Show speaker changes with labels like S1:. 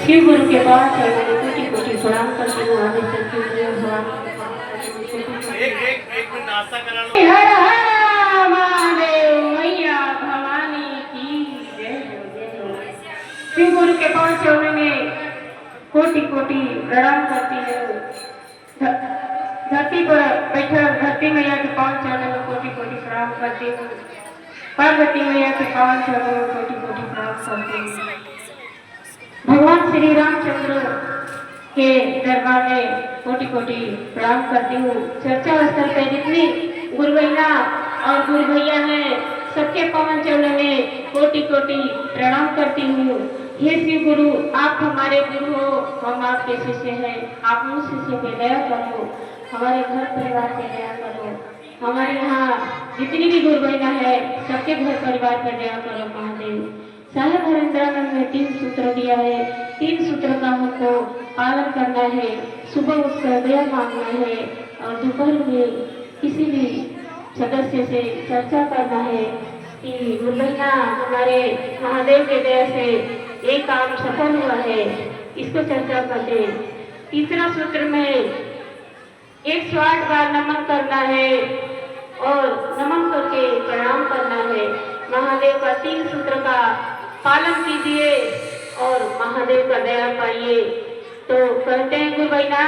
S1: शिव गुरु के पास है, मैंने कोटि कोटि प्रणाम करती हूँ। आगे चलती हुई भगवान
S2: एक मिनट नाश्ता करा लो।
S1: हर हर महादेव, मैया भवानी की जय हो, जय हो। शिव गुरु के पास चरणों में कोटि कोटि प्रणाम करती हूँ। धरती पर बैठा धरती मैया के पांव चरणों में कोटि कोटि प्रणाम करती हूँ। पार्वती मैया के पांव चरणों में कोटि कोटि प्रणाम करती हूँ। भगवान श्री रामचंद्र के दरबार में कोटि कोटि प्रणाम करती हूँ। चर्चा स्थल पे जितनी गुरु बहना और गुरु भैया हैं, सबके पावन चरणों में कोटि कोटि प्रणाम करती हूँ। हे शिव गुरु, आप हमारे गुरु हो, हम आपके शिष्य हैं। आप मुझ शिष्य पे दया करो, हमारे घर परिवार पे दया करो। हमारे यहाँ जितनी भी गुरु बहना है, सबके घर परिवार पर दया करो महादेव। साहेब हरिंद्रानंद ने 3 सूत्र दिया है। 3 सूत्र का हमको पालन करना है। सुबह उठकर दया मांगना है और दोपहर में किसी भी सदस्य से चर्चा करना है कि गुरुबैया हमारे महादेव के दया से एक काम सफल हुआ है, इसको चर्चा करते। तीसरा सूत्र में 108 बार नमन करना है और नमन करके प्रणाम करना है। महादेव का 3 सूत्र का पालन कीजिए और महादेव का दया पाइए। तो कहते हैं गुरु बहना,